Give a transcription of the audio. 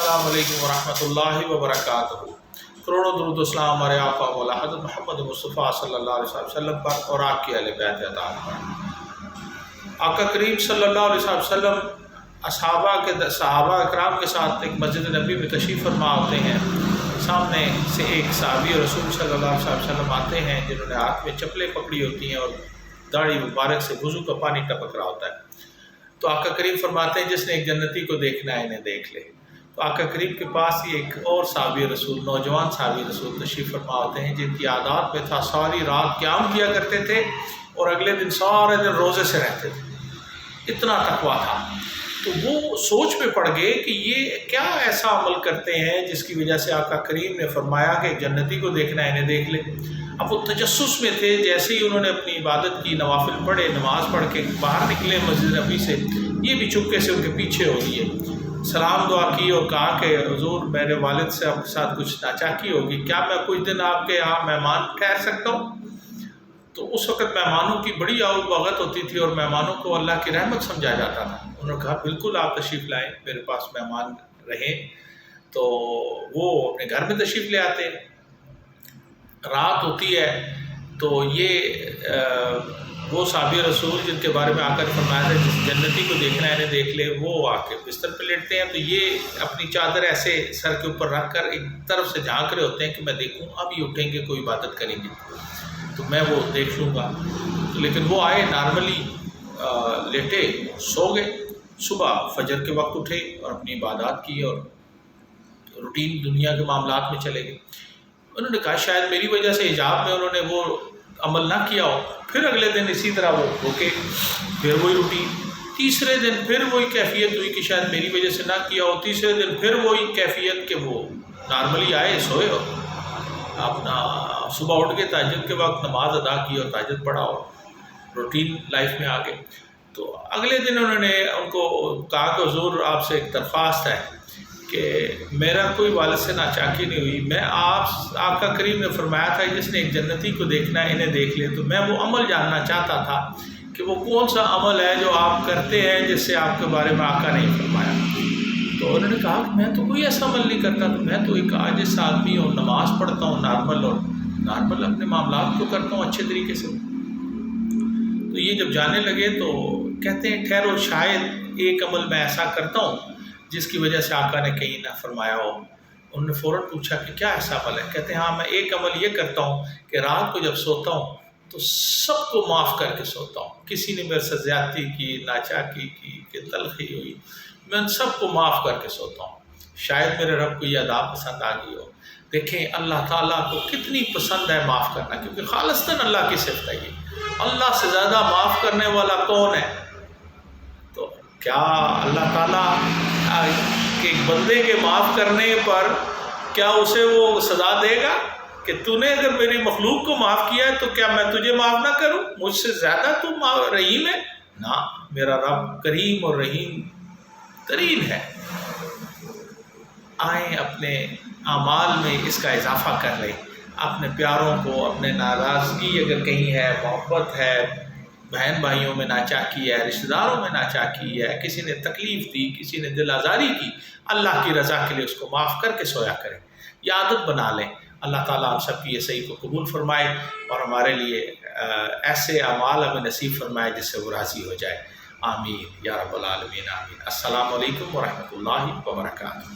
अस्सलाम वालेकुम वरहमतुल्लाहि वबरकातुहू। करोड़ों दुरूद अस्सलाम हमारे आका मौला हज़रत मोहम्मद मुस्तफ़ा सल्लल्लाहु अलैहि वसल्लम पर और आपके अहले बैत अतार पर। आका करीम सल्लल्लाहु अलैहि वसल्लम सहाबा इकराम के साथ एक मस्जिद नबी में तशरीफ़ फरमा होते हैं। सामने से एक सहाबी रसूल सल्लल्लाहु अलैहि वसल्लम आते हैं जिन्होंने हाथ में चप्पलें पकड़ी होती हैं और दाढ़ी मुबारक से वज़ू का पानी टपक रहा होता है। तो आका करीम फरमाते हैं जिसने एक जन्नती को देखना है इन्हें देख ले। तो आका करीम के पास ही एक और साहबी रसूल, नौजवान साहबी रसूल तशरीफ़ फरमा होते हैं जिनकी आदत में था सारी रात क़याम किया करते थे और अगले दिन सारे दिन रोज़े से रहते थे, इतना तकवा था। तो वो सोच में पड़ गए कि ये क्या ऐसा अमल करते हैं जिसकी वजह से आका करीम ने फरमाया कि जन्नती को देखना है इन्हें देख ले। अब वो तजस्सुस में थे, जैसे ही उन्होंने अपनी इबादत की, नवाफिल पढ़े, नमाज़ पढ़ के बाहर निकले मस्जिद नबी से, ये भी चुपके से उनके पीछे हो लिए, सलाम दुआ की और कहा कि हुज़ूर मेरे वालिद से आपके साथ कुछ नाचाकी होगी, क्या मैं कुछ दिन आपके यहाँ मेहमान ठहर सकता हूँ? तो उस वक़्त मेहमानों की बड़ी आवत भगत होती थी और मेहमानों को अल्लाह की रहमत समझा जाता था। उन्होंने कहा बिल्कुल आप तशरीफ़ लाएँ, मेरे पास मेहमान रहें। तो वो अपने घर में तशरीफ़ ले आते हैं। रात होती है तो ये वो साहबी रसूल जिनके बारे में आकर फरमाया था जिस जन्नती को देखना है इन्हें देख ले, वो आके बिस्तर पे लेटते हैं। तो ये अपनी चादर ऐसे सर के ऊपर रख कर एक तरफ से झांक रहे होते हैं कि मैं देखूं अब ये उठेंगे कोई इबादत करेंगे तो मैं वो देख लूँगा। तो लेकिन वो आए नॉर्मली लेटे, सो गए। सुबह फजर के वक्त उठे और अपनी इबादत की और रूटीन दुनिया के मामलात में चले गए। उन्होंने कहा शायद मेरी वजह से हिजाब में उन्होंने वो अमल ना किया हो। फिर अगले दिन इसी तरह वो रुके, फिर वही रूटीन। तीसरे दिन फिर वही कैफियत हुई कि शायद मेरी वजह से ना किया हो। तीसरे दिन फिर वही कैफियत कि वो नॉर्मली आए, सोए हो, अपना सुबह उठ के तहज्जुद के वक्त नमाज अदा की और तहज्जुद पढ़ा और रूटीन लाइफ में आ गए। तो अगले दिन उन्होंने उनको कहा कि हुज़ूर आपसे एक दरख्वास्त है कि मेरा कोई वालिद से नाचाकी नहीं हुई, मैं आपका करीम ने फरमाया था जिसने एक जन्नती को देखना है इन्हें देख ले, तो मैं वो अमल जानना चाहता था कि वो कौन सा अमल है जो आप करते हैं जिससे आपके बारे में आका नहीं फरमाया। तो उन्होंने कहा कि मैं तो कोई ऐसा अमल नहीं करता, तो मैं तो एक आजिज़ आदमी हूँ, नमाज़ पढ़ता हूँ नॉर्मल अपने मामलात को करता हूँ अच्छे तरीके से। तो ये जब जाने लगे तो कहते हैं ठहरो, शायद एक अमल मैं ऐसा करता हूँ जिसकी वजह से आका ने कहीं ना फरमाया हो। उन्होंने फ़ौरन पूछा कि क्या ऐसा अमल है? कहते हैं हाँ मैं एक अमल ये करता हूँ कि रात को जब सोता हूँ तो सबको माफ़ करके सोता हूँ। किसी ने मेरे से ज़्यादती की, नाचाकी की, कि तलखी हुई, मैं उन सबको माफ़ करके सोता हूँ। शायद मेरे रब को ये अदा पसंद आ गई हो। देखें अल्लाह ताला को कितनी पसंद है माफ़ करना, क्योंकि खालिस्तन अल्लाह की सिफ़त है ये। अल्लाह से ज़्यादा माफ़ करने वाला कौन है? तो क्या अल्लाह ताला कि एक बंदे के माफ़ करने पर क्या उसे वो सज़ा देगा कि तूने अगर मेरी मखलूक को माफ़ किया है तो क्या मैं तुझे माफ़ ना करूं? मुझसे ज़्यादा तू रहीम है ना? मेरा रब करीम और रहीम तरीन है। आए अपने आमाल में इसका इजाफ़ा कर लें, अपने प्यारों को, अपने नाराज़गी अगर कहीं है, मोहब्बत है, बहन भाइयों में नाचाकी है, रिश्तेदारों में नाचाकी है, किसी ने तकलीफ़ दी, किसी ने दिल आज़ारी की, अल्लाह की रज़ा के लिए उसको माफ़ करके सोया करें। ये आदत बना लें। अल्लाह ताला हम सब की ये सही को कबूल फरमाए और हमारे लिए ऐसे अमाल हमें नसीब फरमाए जिससे वो राज़ी हो जाए। आमीन या रब्बल आलमीन आमीन। अस्सलामु अलैकुम व रहमतुल्लाहि व बरकातुहू।